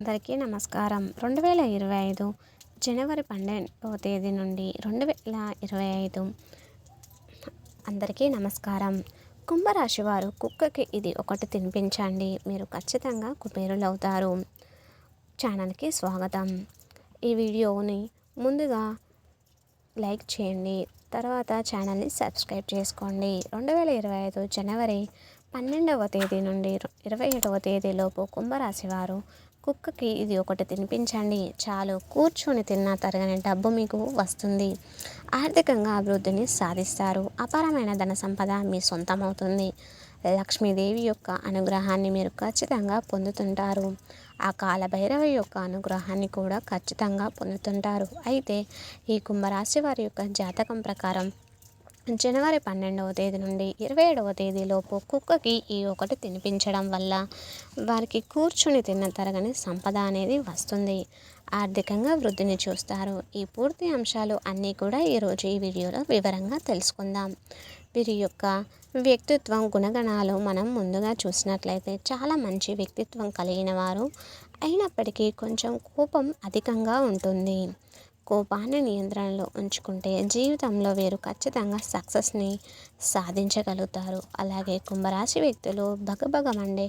అందరికీ నమస్కారం. 2025 జనవరి 12వ తేదీ నుండి 2025 అందరికీ నమస్కారం. కుంభరాశి వారు కుక్కకి ఇది ఒకటి తినిపించండి, మీరు ఖచ్చితంగా కుబేరులవుతారు. ఛానల్కి స్వాగతం. ఈ వీడియోని ముందుగా లైక్ చేయండి, తర్వాత ఛానల్ని సబ్స్క్రైబ్ చేసుకోండి. 2025 జనవరి 12వ తేదీ నుండి 27వ తేదీలోపు కుంభరాశి వారు కుక్కకి ఇది ఒకటి తినిపించండి, చాలు. కూర్చొని తిన్నా తరగని డబ్బు మీకు వస్తుంది. ఆర్థికంగా అభివృద్ధిని సాధిస్తారు. అపారమైన ధన సంపద మీ సొంతమవుతుంది. లక్ష్మీదేవి యొక్క అనుగ్రహాన్ని మీరు ఖచ్చితంగా పొందుతుంటారు. ఆ కాలభైరవి యొక్క అనుగ్రహాన్ని కూడా ఖచ్చితంగా పొందుతుంటారు. అయితే ఈ కుంభరాశి వారి యొక్క జాతకం ప్రకారం జనవరి 12వ తేదీ నుండి 27వ తేదీలోపు కుక్కకి ఈ ఒకటి తినిపించడం వల్ల వారికి కూర్చుని తిన్న తరగని సంపద అనేది వస్తుంది. ఆర్థికంగా వృద్ధిని చూస్తారు. ఈ పూర్తి అంశాలు అన్నీ కూడా ఈరోజు ఈ వీడియోలో వివరంగా తెలుసుకుందాం. వీరి యొక్క వ్యక్తిత్వం గుణగణాలు మనం ముందుగా చూసినట్లయితే చాలా మంచి వ్యక్తిత్వం కలిగిన వారు అయినప్పటికీ కొంచెం కోపం అధికంగా ఉంటుంది. కోపాన్ని నియంత్రణలో ఉంచుకుంటే జీవితంలో వీరు ఖచ్చితంగా సక్సెస్ని సాధించగలుగుతారు. అలాగే కుంభరాశి వ్యక్తులు బగబగమండే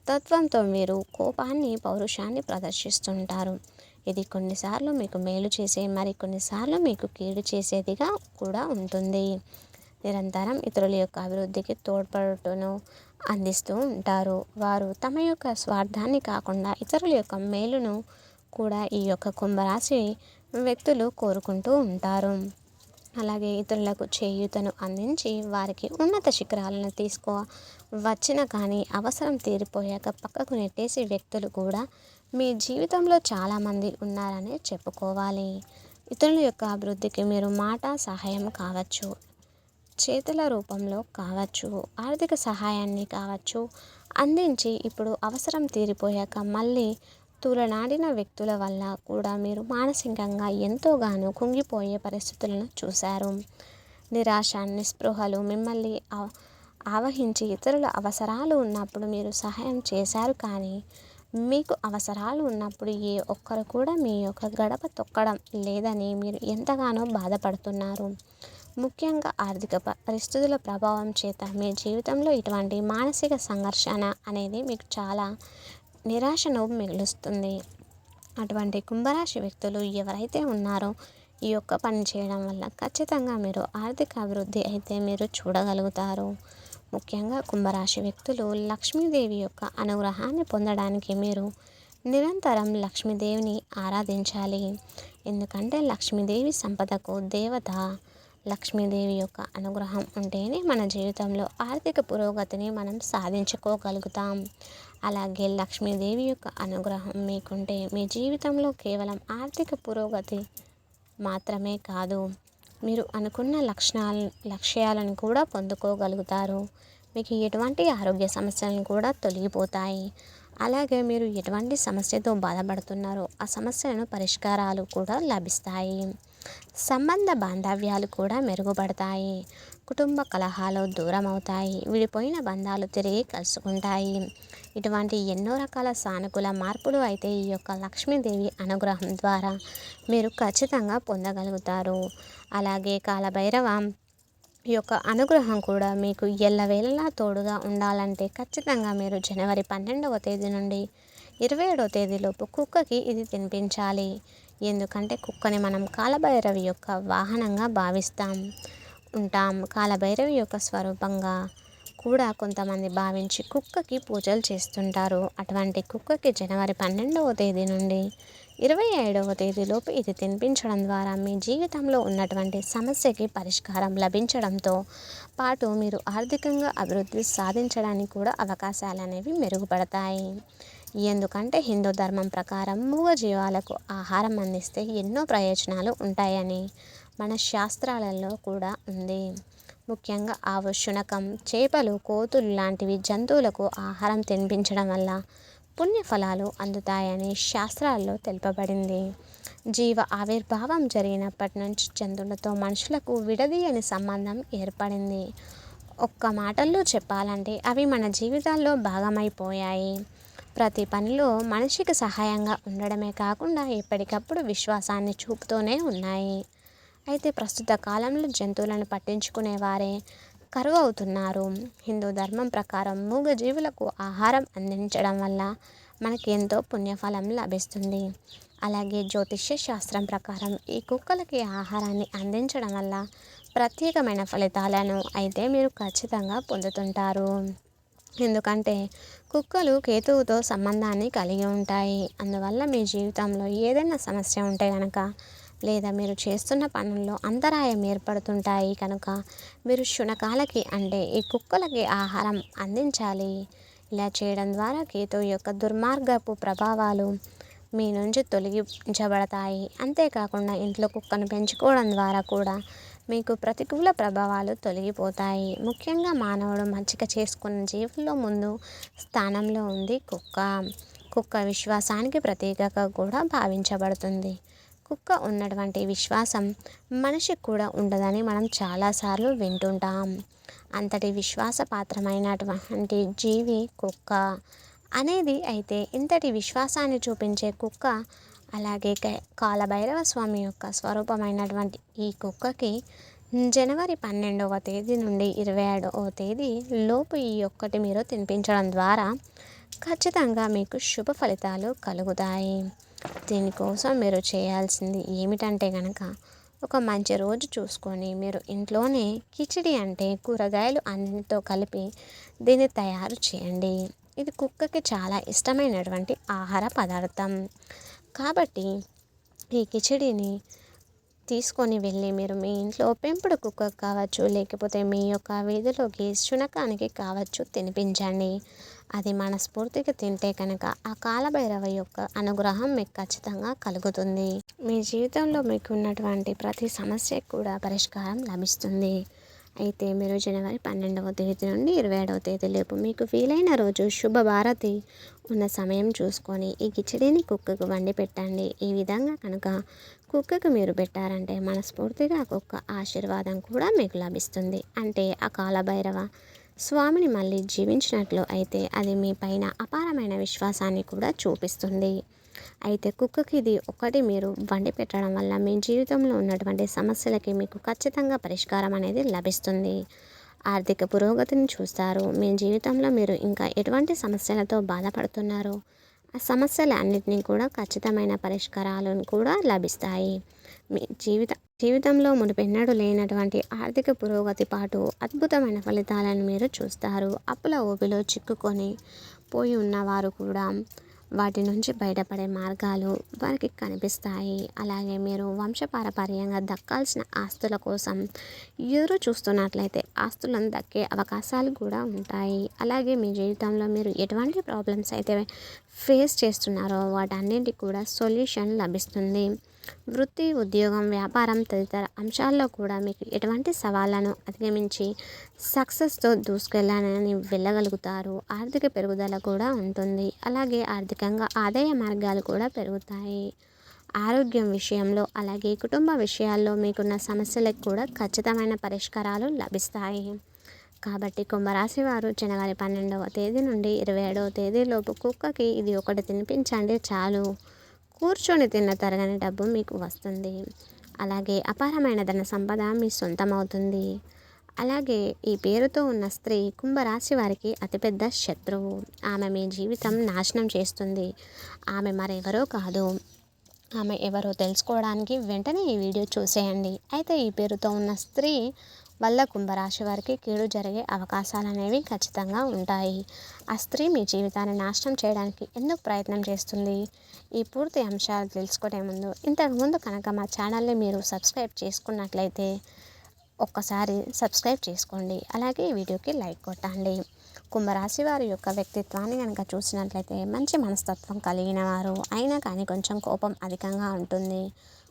తత్వంతో వీరు కోపాన్ని, పౌరుషాన్ని ప్రదర్శిస్తుంటారు. ఇది కొన్నిసార్లు మీకు మేలు చేసే, మరి కొన్నిసార్లు మీకు కీడు చేసేదిగా కూడా ఉంటుంది. నిరంతరం ఇతరుల యొక్క అభివృద్ధికి తోడ్పడుటను అందిస్తూ ఉంటారు. వారు తమ యొక్క స్వార్థాన్ని కాకుండా ఇతరుల యొక్క మేలును కూడా ఈ యొక్క కుంభరాశి వ్యక్తులు కోరుకుంటూ ఉంటారు. అలాగే ఇతరులకు చేయూతను అందించి వారికి ఉన్నత శిఖరాలను వచ్చిన కానీ అవసరం తీరిపోయాక పక్కకు నెట్టేసి వ్యక్తులు కూడా మీ జీవితంలో చాలామంది ఉన్నారనే చెప్పుకోవాలి. ఇతరుల యొక్క అభివృద్ధికి మీరు మాట సహాయం కావచ్చు, చేతుల రూపంలో కావచ్చు, ఆర్థిక సహాయాన్ని కావచ్చు అందించి ఇప్పుడు అవసరం తీరిపోయాక మళ్ళీ తూలనాడిన వ్యక్తుల వల్ల కూడా మీరు మానసికంగా ఎంతోగానో కుంగిపోయే పరిస్థితులను చూశారు. నిరాశ, నిస్పృహలు మిమ్మల్ని ఆవహించి ఇతరుల అవసరాలు ఉన్నప్పుడు మీరు సహాయం చేశారు, కానీ మీకు అవసరాలు ఉన్నప్పుడు ఏ ఒక్కరు కూడా మీ యొక్క గడప తొక్కడం లేదని మీరు ఎంతగానో బాధపడుతున్నారు. ముఖ్యంగా ఆర్థిక పరిస్థితుల ప్రభావం చేత మీ జీవితంలో ఇటువంటి మానసిక సంఘర్షణ అనేది మీకు చాలా నిరాశను మిగులుస్తుంది. అటువంటి కుంభరాశి వ్యక్తులు ఎవరైతే ఉన్నారో ఈ యొక్క పని చేయడం వల్ల ఖచ్చితంగా మీరు ఆర్థిక అభివృద్ధి అయితే మీరు చూడగలుగుతారు. ముఖ్యంగా కుంభరాశి వ్యక్తులు లక్ష్మీదేవి యొక్క అనుగ్రహాన్ని పొందడానికి మీరు నిరంతరం లక్ష్మీదేవిని ఆరాధించాలి. ఎందుకంటే లక్ష్మీదేవి సంపదకు దేవత. లక్ష్మీదేవి యొక్క అనుగ్రహం ఉంటేనే మన జీవితంలో ఆర్థిక పురోగతిని మనం సాధించుకోగలుగుతాం. అలాగే లక్ష్మీదేవి యొక్క అనుగ్రహం మీకుంటే మీ జీవితంలో కేవలం ఆర్థిక పురోగతి మాత్రమే కాదు, మీరు అనుకున్న లక్ష్యాలను కూడా పొందుకోగలుగుతారు. మీకు ఎటువంటి ఆరోగ్య సమస్యలను కూడా తొలగిపోతాయి. అలాగే మీరు ఎటువంటి సమస్యతో బాధపడుతున్నారో ఆ సమస్యలను పరిష్కారాలు కూడా లభిస్తాయి. సంబంధ బాంధవ్యాలు కూడా మెరుగుపడతాయి. కుటుంబ కలహాలు దూరం అవుతాయి. విడిపోయిన బంధాలు తిరిగి కలుసుకుంటాయి. ఇటువంటి ఎన్నో రకాల సానుకూల మార్పులు అయితే ఈ యొక్క లక్ష్మీదేవి అనుగ్రహం ద్వారా మీరు ఖచ్చితంగా పొందగలుగుతారు. అలాగే కాలభైరవ యొక్క అనుగ్రహం కూడా మీకు ఎల్లవేళలా తోడుగా ఉండాలంటే ఖచ్చితంగా మీరు జనవరి 12వ తేదీ నుండి 27వ తేదీలోపు కుక్కకి ఇది తినిపించాలి. ఎందుకంటే కుక్కని మనం కాలభైరవి యొక్క వాహనంగా ఉంటాం. కాలభైరవి యొక్క స్వరూపంగా కూడా కొంతమంది భావించి కుక్కకి పూజలు చేస్తుంటారు. అటువంటి కుక్కకి జనవరి 12వ తేదీ నుండి 27వ తేదీలోపు ఇది తినిపించడం ద్వారా మీ జీవితంలో ఉన్నటువంటి సమస్యకి పరిష్కారం లభించడంతో పాటు మీరు ఆర్థికంగా అభివృద్ధి సాధించడానికి కూడా అవకాశాలు అనేవి మెరుగుపడతాయి. ఎందుకంటే హిందూ ధర్మం ప్రకారం మూగజీవాలకు ఆహారం అందిస్తే ఎన్నో ప్రయోజనాలు ఉంటాయని మన శాస్త్రాలలో కూడా ఉంది. ముఖ్యంగా ఆవు, శునకం, చేపలు, కోతులు లాంటివి జంతువులకు ఆహారం తినిపించడం వల్ల పుణ్యఫలాలు అందుతాయని శాస్త్రాల్లో తెలుపబడింది. జీవ ఆవిర్భావం జరిగినప్పటి నుంచి జంతువులతో మనుషులకు విడదీయని సంబంధం ఏర్పడింది. ఒక్క మాటల్లో చెప్పాలంటే అవి మన జీవితాల్లో భాగమైపోయాయి. ప్రతి పనిలో మనిషికి సహాయంగా ఉండడమే కాకుండా ఎప్పటికప్పుడు విశ్వాసాన్ని చూపుతూనే ఉన్నాయి. అయితే ప్రస్తుత కాలంలో జంతువులను పట్టించుకునేవారే కరువవుతున్నారు. హిందూ ధర్మం ప్రకారం మూగజీవులకు ఆహారం అందించడం వల్ల మనకి ఎంతో పుణ్యఫలం లభిస్తుంది. అలాగే జ్యోతిష్య శాస్త్రం ప్రకారం ఈ కుక్కలకి ఆహారాన్ని అందించడం వల్ల ప్రత్యేకమైన ఫలితాలను అయితే మీరు ఖచ్చితంగా పొందుతుంటారు. ఎందుకంటే కుక్కలు కేతువుతో సంబంధాన్ని కలిగి ఉంటాయి. అందువల్ల మీ జీవితంలో ఏదైనా సమస్య ఉంటే కనుక, లేదా మీరు చేస్తున్న పనుల్లో అంతరాయం ఏర్పడుతుంటాయి కనుక మీరు శునకాలకి అంటే ఈ కుక్కలకి ఆహారం అందించాలి. ఇలా చేయడం ద్వారా కేతువు యొక్క దుర్మార్గపు ప్రభావాలు మీ నుంచి తొలగించబడతాయి. అంతేకాకుండా ఇంట్లో కుక్కను పెంచుకోవడం ద్వారా కూడా మీకు ప్రతికూల ప్రభావాలు తొలగిపోతాయి. ముఖ్యంగా మానవుడు మచ్చిక చేసుకున్న జీవుల్లో ముందు స్థానంలో ఉంది కుక్క. కుక్క విశ్వాసానికి ప్రతీకగా కూడా భావించబడుతుంది. కుక్క ఉన్నటువంటి విశ్వాసం మనిషికి కూడా ఉండదని మనం చాలాసార్లు వింటుంటాం. అంతటి విశ్వాసపాత్రమైనటువంటి జీవి కుక్క అనేది. అయితే ఇంతటి విశ్వాసాన్ని చూపించే కుక్క, అలాగే కాలభైరవ స్వామి యొక్క స్వరూపమైనటువంటి ఈ కుక్కకి జనవరి 12వ తేదీ నుండి 27వ తేదీ లోపు ఈ ఒక్కటి మీరు తినిపించడం ద్వారా ఖచ్చితంగా మీకు శుభ ఫలితాలు కలుగుతాయి. దీనికోసం మీరు చేయాల్సింది ఏమిటంటే కనుక, ఒక మంచి రోజు చూసుకొని మీరు ఇంట్లోనే కిచిడి అంటే కూరగాయలు అన్నిటితో కలిపి దీన్ని తయారు చేయండి. ఇది కుక్కకి చాలా ఇష్టమైనటువంటి ఆహార పదార్థం. కాబట్టి ఈ కిచిడిని తీసుకొని వెళ్ళి మీరు మీ ఇంట్లో పెంపుడు కుక్కకు కావచ్చు, లేకపోతే మీ యొక్క వీధిలోకి శునకానికి కావచ్చు తినిపించండి. అది మనస్ఫూర్తిగా తింటే కనుక ఆ కాలభైరవ యొక్క అనుగ్రహం మీకు ఖచ్చితంగా కలుగుతుంది. మీ జీవితంలో మీకు ఉన్నటువంటి ప్రతి సమస్యకు కూడా పరిష్కారం లభిస్తుంది. అయితే మీరు జనవరి 12వ తేదీ నుండి 27వ తేదీలోపు మీకు వీలైన రోజు శుభభారతి ఉన్న సమయం చూసుకొని ఈ కిచిడిని కుక్కకు వండి పెట్టండి. ఈ విధంగా కనుక కుక్కకు మీరు పెట్టారంటే మనస్ఫూర్తిగా కుక్క ఆశీర్వాదం కూడా మీకు లభిస్తుంది. అంటే ఆ కాలభైరవ స్వామిని మళ్ళీ జీవించినట్లు అయితే అది మీ పైన అపారమైన విశ్వాసాన్ని కూడా చూపిస్తుంది. అయితే కుక్కకి ఇది ఒకటి మీరు వండి పెట్టడం వల్ల మీ జీవితంలో ఉన్నటువంటి సమస్యలకి మీకు ఖచ్చితంగా పరిష్కారం అనేది లభిస్తుంది. ఆర్థిక పురోగతిని చూస్తారు. మీ జీవితంలో మీరు ఇంకా ఎటువంటి సమస్యలతో బాధపడుతున్నారో ఆ సమస్యలన్నిటినీ కూడా ఖచ్చితమైన పరిష్కారాలను కూడా లభిస్తాయి. మీ జీవితంలో మునుపెన్నడూ లేనటువంటి ఆర్థిక పురోగతి పాటు అద్భుతమైన ఫలితాలను మీరు చూస్తారు. అప్పుల ఊబిలో చిక్కుకొని పోయి ఉన్నవారు కూడా వాటి నుంచి బయటపడే మార్గాలు వారికి కనిపిస్తాయి. అలాగే మీరు వంశపారపర్యంగా దక్కాల్సిన ఆస్తుల కోసం ఎదురు చూస్తున్నట్లయితే ఆస్తులను దక్కే అవకాశాలు కూడా ఉంటాయి. అలాగే మీ జీవితంలో మీరు ఎటువంటి ప్రాబ్లమ్స్ అయితే ఫేస్ చేస్తున్నారో వాటన్నింటికి కూడా సొల్యూషన్ లభిస్తుంది. వృత్తి, ఉద్యోగం, వ్యాపారం తదితర అంశాల్లో కూడా మీకు ఎటువంటి సవాళ్లను అధిగమించి సక్సెస్తో దూసుకెళ్ళాలని వెళ్ళగలుగుతారు. ఆర్థిక పెరుగుదల కూడా ఉంటుంది. అలాగే ఆర్థికంగా ఆదాయ మార్గాలు కూడా పెరుగుతాయి. ఆరోగ్యం విషయంలో అలాగే కుటుంబ విషయాల్లో మీకున్న సమస్యలకు కూడా ఖచ్చితమైన పరిష్కారాలు లభిస్తాయి. కాబట్టి కుంభరాశి వారు జనవరి 12వ తేదీ నుండి 27వ తేదీలోపు కుక్కకి ఇది ఒకటి తినిపించండి చాలు. కూర్చొని తిన్న తరగని డబ్బు మీకు వస్తుంది. అలాగే అపారమైన ధన సంపద మీ సొంతమవుతుంది. అలాగే ఈ పేరుతో ఉన్న స్త్రీ కుంభరాశి వారికి అతిపెద్ద శత్రువు. ఆమె మీ జీవితం నాశనం చేస్తుంది. ఆమె మరెవరో కాదు. ఆమె ఎవరో తెలుసుకోవడానికి వెంటనే ఈ వీడియో చూసేయండి. అయితే ఈ పేరుతో ఉన్న స్త్రీ వల్ల కుంభరాశి వారికి కీడు జరిగే అవకాశాలు అనేవి ఖచ్చితంగా ఉంటాయి. ఆ స్త్రీ మీ జీవితాన్ని నాశనం చేయడానికి ఎందుకు ప్రయత్నం చేస్తుంది? ఈ పూర్తి అంశాలు తెలుసుకునే ముందు ఇంతకుముందు కనుక మా ఛానల్ని మీరు సబ్స్క్రైబ్ చేసుకున్నట్లయితే ఒక్కసారి సబ్స్క్రైబ్ చేసుకోండి. అలాగే ఈ వీడియోకి లైక్ కొట్టండి. కుంభరాశి వారి యొక్క వ్యక్తిత్వాన్ని కనుక చూసినట్లయితే మంచి మనస్తత్వం కలిగిన వారు, అయినా కానీ కొంచెం కోపం అధికంగా ఉంటుంది.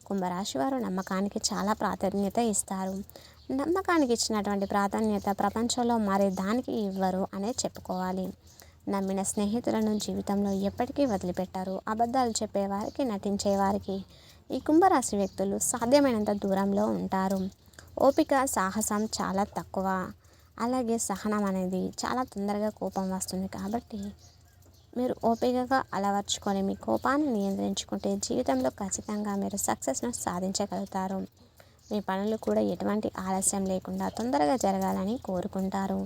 కుంభరాశి వారు నమ్మకానికి చాలా ప్రాధాన్యత ఇస్తారు. నమ్మకానికి ఇచ్చినటువంటి ప్రాధాన్యత ప్రపంచంలో మరే దానికి ఇవ్వరు అనే చెప్పుకోవాలి. నమ్మిన స్నేహితులను జీవితంలో ఎప్పటికీ వదిలిపెట్టారు. అబద్ధాలు చెప్పేవారికి, నటించేవారికి ఈ కుంభరాశి వ్యక్తులు సాధ్యమైనంత దూరంలో ఉంటారు. ఓపిక, సాహసం చాలా తక్కువ. అలాగే సహనం అనేది చాలా తొందరగా కోపం వస్తుంది. కాబట్టి మీరు ఓపికగా అలవర్చుకొని మీ కోపాన్ని నియంత్రించుకుంటే జీవితంలో ఖచ్చితంగా మీరు సక్సెస్ను సాధించగలుగుతారు. మీ పనులు కూడా ఎటువంటి ఆలస్యం లేకుండా తొందరగా జరగాలని కోరుకుంటారు.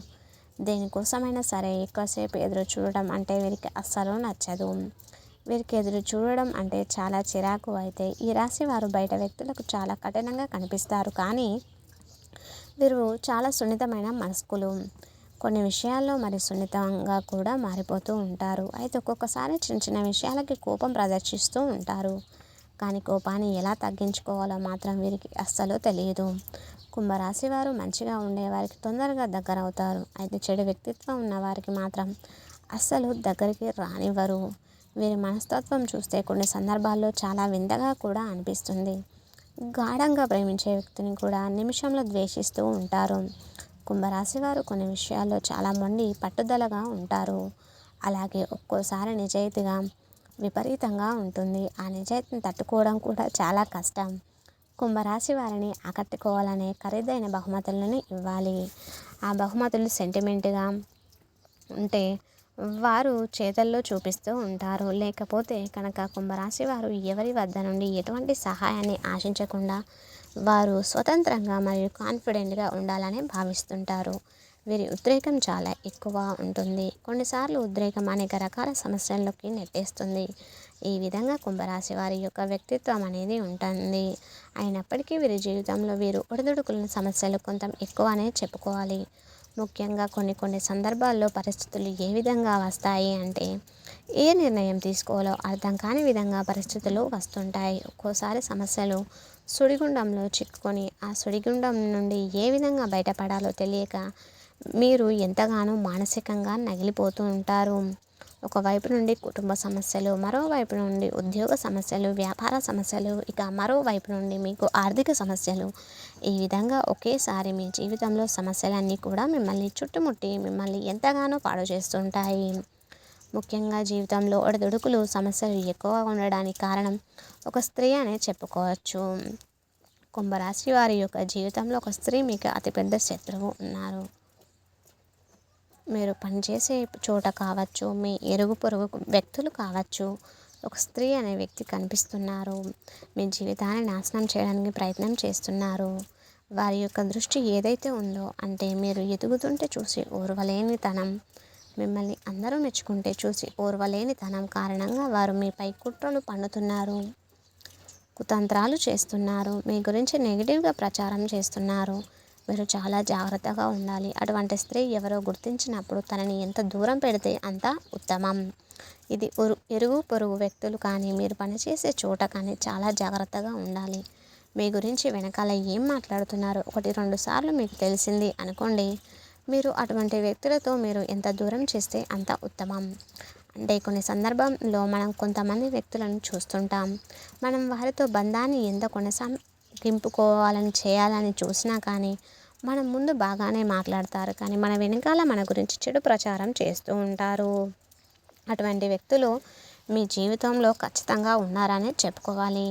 దేనికోసమైనా సరే ఎక్కువసేపు ఎదురు చూడడం అంటే వీరికి అస్సలు నచ్చదు. వీరికి ఎదురు చూడడం అంటే చాలా చిరాకు. అయితే ఈ రాశి వారు బయట వ్యక్తులకు చాలా కఠినంగా కనిపిస్తారు, కానీ వీరు చాలా సున్నితమైన మనస్కులు. కొన్ని విషయాల్లో మరి సున్నితంగా కూడా మారిపోతూ ఉంటారు. అయితే ఒక్కొక్కసారి చిన్న చిన్న విషయాలకి కోపం ప్రదర్శిస్తూ ఉంటారు, కానీ కోపాన్ని ఎలా తగ్గించుకోవాలో మాత్రం వీరికి అస్సలు తెలియదు. కుంభరాశి వారు మంచిగా ఉండేవారికి తొందరగా దగ్గర అవుతారు. అయితే చెడు వ్యక్తిత్వం ఉన్నవారికి మాత్రం అస్సలు దగ్గరికి రానివ్వరు. వీరి మనస్తత్వం చూస్తే కొన్ని సందర్భాల్లో చాలా వింతగా కూడా అనిపిస్తుంది. గాఢంగా ప్రేమించే వ్యక్తిని కూడా నిమిషంలో ద్వేషిస్తూ ఉంటారు. కుంభరాశి వారు కొన్ని విషయాల్లో చాలా మొండి పట్టుదలగా ఉంటారు. అలాగే ఒక్కోసారి నిజాయితీగా విపరీతంగా ఉంటుంది. ఆ నిజాయితీని తట్టుకోవడం కూడా చాలా కష్టం. కుంభరాశి వారిని ఆకట్టుకోవాలనే ఖరీదైన బహుమతులను ఇవ్వాలి. ఆ బహుమతులు సెంటిమెంట్గా ఉంటే వారు చేతల్లో చూపిస్తూ ఉంటారు. లేకపోతే కనుక కుంభరాశి వారు ఎవరి వద్ద నుండి ఎటువంటి సహాయాన్ని ఆశించకుండా వారు స్వతంత్రంగా మరియు కాన్ఫిడెంట్గా ఉండాలని భావిస్తుంటారు. వీరి ఉద్రేకం చాలా ఎక్కువ ఉంటుంది. కొన్నిసార్లు ఉద్రేకం అనేక రకాల సమస్యల్లోకి నెట్టేస్తుంది. ఈ విధంగా కుంభరాశి వారి యొక్క వ్యక్తిత్వం అనేది ఉంటుంది. అయినప్పటికీ వీరి జీవితంలో వీరు ఒడిదుడుకుల సమస్యలు కొంత ఎక్కువనే చెప్పుకోవాలి. ముఖ్యంగా కొన్ని సందర్భాల్లో పరిస్థితులు ఏ విధంగా వస్తాయి అంటే ఏ నిర్ణయం తీసుకోవాలో అర్థం కాని విధంగా పరిస్థితులు వస్తుంటాయి. ఒక్కోసారి సమస్యలు సుడిగుండంలో చిక్కుకొని ఆ సుడిగుండం నుండి ఏ విధంగా బయటపడాలో తెలియక మీరు ఎంతగానో మానసికంగా నగిలిపోతూ ఉంటారు. ఒకవైపు నుండి కుటుంబ సమస్యలు, మరోవైపు నుండి ఉద్యోగ సమస్యలు, వ్యాపార సమస్యలు, ఇక మరోవైపు నుండి మీకు ఆర్థిక సమస్యలు. ఈ విధంగా ఒకేసారి మీ జీవితంలో సమస్యలన్నీ కూడా మిమ్మల్ని చుట్టుముట్టి మిమ్మల్ని ఎంతగానో పాడు చేస్తుంటాయి. ముఖ్యంగా జీవితంలో ఒడిదుడుకులు సమస్యలు ఎక్కువగా ఉండడానికి కారణం ఒక స్త్రీ అనే చెప్పుకోవచ్చు. కుంభరాశి వారి యొక్క జీవితంలో ఒక స్త్రీ మీకు అతిపెద్ద శత్రువు ఉన్నారు. మీరు పనిచేసే చోట కావచ్చు, మీ ఇరుగు పొరుగు వ్యక్తులు కావచ్చు, ఒక స్త్రీ అనే వ్యక్తి కనిపిస్తున్నారు. మీ జీవితాన్ని నాశనం చేయడానికి ప్రయత్నం చేస్తున్నారు. వారి యొక్క దృష్టి ఏదైతే ఉందో అంటే మీరు ఎదుగుతుంటే చూసి ఓర్వలేనితనం, మిమ్మల్ని అందరూ మెచ్చుకుంటే చూసి ఓర్వలేనితనం కారణంగా వారు మీపై కుట్రలు పన్నుతున్నారు, కుతంత్రాలు చేస్తున్నారు, మీ గురించి నెగిటివ్గా ప్రచారం చేస్తున్నారు. మీరు చాలా జాగ్రత్తగా ఉండాలి. అటువంటి స్త్రీ ఎవరో గుర్తించినప్పుడు తనని ఎంత దూరం పెడితే అంత ఉత్తమం. ఇది ఇరుగు పొరుగు వ్యక్తులు కానీ మీరు పనిచేసే చోట కానీ చాలా జాగ్రత్తగా ఉండాలి. మీ గురించి వెనకాల ఏం మాట్లాడుతున్నారో 1-2 సార్లు మీకు తెలిసింది అనుకోండి, మీరు అటువంటి వ్యక్తులతో మీరు ఎంత దూరం చేస్తే అంత ఉత్తమం. అంటే కొన్ని సందర్భంలో మనం కొంతమంది వ్యక్తులను చూస్తుంటాం. మనం వారితో బంధాన్ని ఎంత కొనసాగింపుకోవాలని చేయాలని చూసినా కానీ మనం ముందు బాగానే మాట్లాడతారు, కానీ మన వెనకాల మన గురించి చెడు ప్రచారం చేస్తూ ఉంటారు. అటువంటి వ్యక్తులు మీ జీవితంలో ఖచ్చితంగా ఉన్నారని చెప్పుకోవాలి.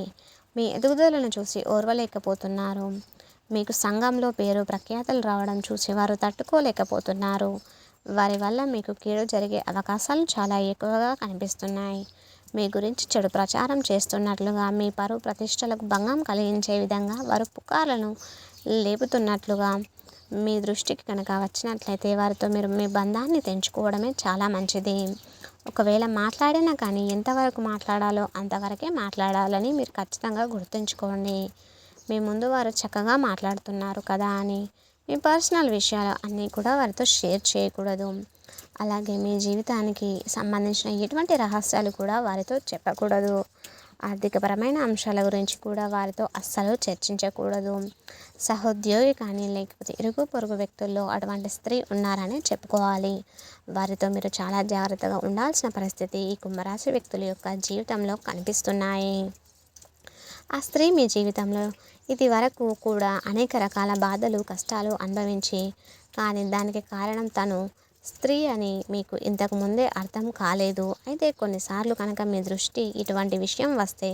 మీ ఎదుగుదలను చూసి ఓర్వలేకపోతున్నారు. మీకు సంఘంలో పేరు ప్రఖ్యాతలు రావడం చూసి వారు తట్టుకోలేకపోతున్నారు. వారి వల్ల మీకు కీడు జరిగే అవకాశాలు చాలా ఎక్కువగా కనిపిస్తున్నాయి. మీ గురించి చెడు ప్రచారం చేస్తున్నట్లుగా, మీ పరువు ప్రతిష్టలకు భంగం కలిగించే విధంగా వారు పుకార్లను లేపుతున్నట్లుగా మీ దృష్టికి కనుక వచ్చినట్లయితే వారితో మీరు మీ బంధాన్ని తెంచుకోవడమే చాలా మంచిది. ఒకవేళ మాట్లాడినా కానీ ఎంతవరకు మాట్లాడాలో అంతవరకే మాట్లాడాలని మీరు ఖచ్చితంగా గుర్తుంచుకోండి. మీ ముందు వారు చక్కగా మాట్లాడుతున్నారు కదా అని మీ పర్సనల్ విషయాలు అన్నీ కూడా వారితో షేర్ చేయకూడదు. అలాగే మీ జీవితానికి సంబంధించిన ఎటువంటి రహస్యాలు కూడా వారితో చెప్పకూడదు. ఆర్థికపరమైన అంశాల గురించి కూడా వారితో అస్సలు చర్చించకూడదు. సహోద్యోగి కానీ లేకపోతే ఇరుగు పొరుగు వ్యక్తుల్లో అటువంటి స్త్రీ ఉన్నారని చెప్పుకోవాలి. వారితో మీరు చాలా జాగ్రత్తగా ఉండాల్సిన పరిస్థితి ఈ కుంభరాశి వ్యక్తుల యొక్క జీవితంలో కనిపిస్తున్నాయి. ఆ స్త్రీ మీ జీవితంలో ఇది వరకు కూడా అనేక రకాల బాధలు, కష్టాలు అనుభవించి, కానీ దానికి కారణం తను స్త్రీ అని మీకు ఇంతకు ముందే అర్థం కాలేదు. అయితే కొన్నిసార్లు కనుక మీ దృష్టి ఇటువంటి విషయం వస్తే,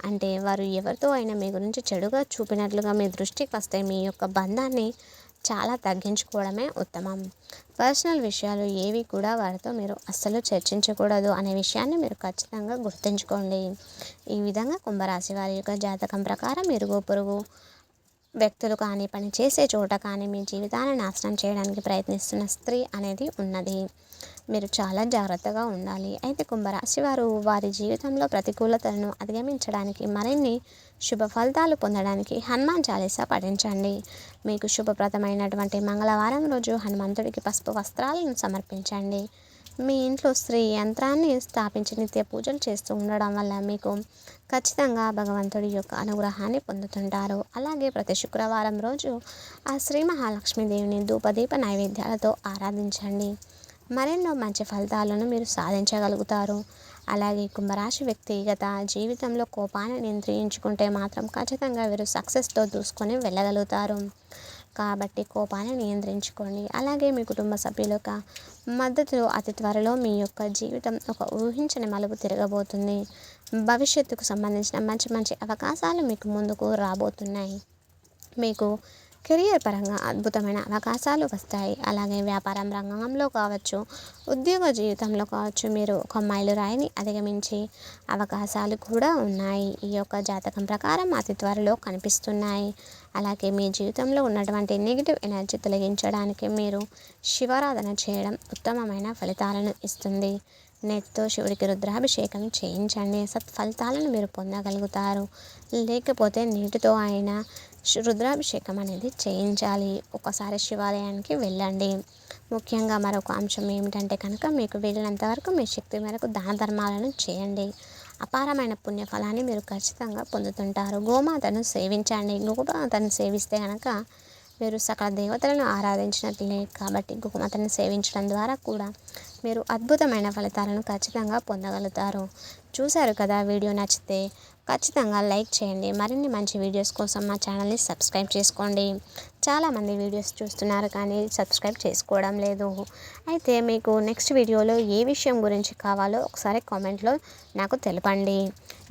అంటే వారు ఎవరితో అయినా మీ గురించి చెడుగా చూపినట్లుగా మీ దృష్టికి వస్తే మీ యొక్క బంధాన్ని చాలా తగ్గించుకోవడమే ఉత్తమం. పర్సనల్ విషయాలు ఏవి కూడా వారితో మీరు అస్సలు చర్చించకూడదు అనే విషయాన్ని మీరు ఖచ్చితంగా గుర్తుంచుకోండి. ఈ విధంగా కుంభరాశి వారి యొక్క జాతకం ప్రకారం ఇరుగు పొరుగు వ్యక్తులు కానీ, పని చేసే చోట కానీ మీ జీవితాన్ని నాశనం చేయడానికి ప్రయత్నిస్తున్న స్త్రీ అనేది ఉన్నది. మీరు చాలా జాగ్రత్తగా ఉండాలి. అయితే కుంభరాశి వారు వారి జీవితంలో ప్రతికూలతలను అధిగమించడానికి, మరిన్ని శుభ ఫలితాలు పొందడానికి హనుమాన్ చాలీసా పఠించండి. మీకు శుభప్రదమైనటువంటి మంగళవారం రోజు హనుమంతుడికి పసుపు వస్త్రాలను సమర్పించండి. మీ ఇంట్లో స్త్రీ యంత్రాన్ని స్థాపించి నిత్య పూజలు చేస్తూ ఉండడం వల్ల మీకు ఖచ్చితంగా భగవంతుడి యొక్క అనుగ్రహాన్ని పొందుతుంటారు. అలాగే ప్రతి శుక్రవారం రోజు ఆ శ్రీ మహాలక్ష్మీదేవిని ధూపదీప నైవేద్యాలతో ఆరాధించండి. మరెన్నో మంచి ఫలితాలను మీరు సాధించగలుగుతారు. అలాగే కుంభరాశి వ్యక్తిగత జీవితంలో కోపాన్ని నియంత్రించుకుంటే మాత్రం ఖచ్చితంగా వీరు సక్సెస్తో దూసుకొని వెళ్ళగలుగుతారు. కాబట్టి కోపాన్ని నియంత్రించుకోండి. అలాగే మీ కుటుంబ సభ్యుల యొక్క మద్దతులో అతి త్వరలో మీ యొక్క జీవితం ఒక ఊహించని మలుపు తిరగబోతుంది. భవిష్యత్తుకు సంబంధించిన మంచి మంచి అవకాశాలు మీకు ముందుకు రాబోతున్నాయి. మీకు కెరియర్ పరంగా అద్భుతమైన అవకాశాలు వస్తాయి. అలాగే వ్యాపారం రంగంలో కావచ్చు, ఉద్యోగ జీవితంలో కావచ్చు, మీరు ఒక మైలురాయిని అధిగమించే అవకాశాలు కూడా ఉన్నాయి. ఈ యొక్క జాతకం ప్రకారం అతి త్వరలో కనిపిస్తున్నాయి. అలాగే మీ జీవితంలో ఉన్నటువంటి నెగిటివ్ ఎనర్జీ తొలగించడానికి మీరు శివారాధన చేయడం ఉత్తమమైన ఫలితాలను ఇస్తుంది. నేతితో శివుడికి రుద్రాభిషేకం చేయించండి. సత్ఫలితాలను మీరు పొందగలుగుతారు. లేకపోతే నీటితో అయినా రుద్రాభిషేకం అనేది చేయించాలి. ఒకసారి శివాలయానికి వెళ్ళండి. ముఖ్యంగా మరొక అంశం ఏమిటంటే కనుక మీకు వీలైనంత వరకు మీ శక్తి మేరకు దాన ధర్మాలను చేయండి. అపారమైన పుణ్యఫలాన్ని మీరు ఖచ్చితంగా పొందుతుంటారు. గోమాతను సేవించండి. గోమాతను సేవిస్తే కనుక మీరు సకల దేవతలను ఆరాధించినట్లే. కాబట్టి గోమాతను సేవించడం ద్వారా కూడా మీరు అద్భుతమైన ఫలితాలను ఖచ్చితంగా పొందగలుగుతారు. చూశారు కదా, వీడియో నచ్చితే ఖచ్చితంగా లైక్ చేయండి. మరిన్ని మంచి వీడియోస్ కోసం మా ఛానల్ని సబ్స్క్రైబ్ చేసుకోండి. చాలామంది వీడియోస్ చూస్తున్నారు కానీ సబ్స్క్రైబ్ చేసుకోవడం లేదు. అయితే మీకు నెక్స్ట్ వీడియోలో ఏ విషయం గురించి కావాలో ఒకసారి కామెంట్లో నాకు తెలపండి.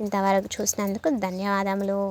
ఇంతవరకు చూసినందుకు ధన్యవాదములు.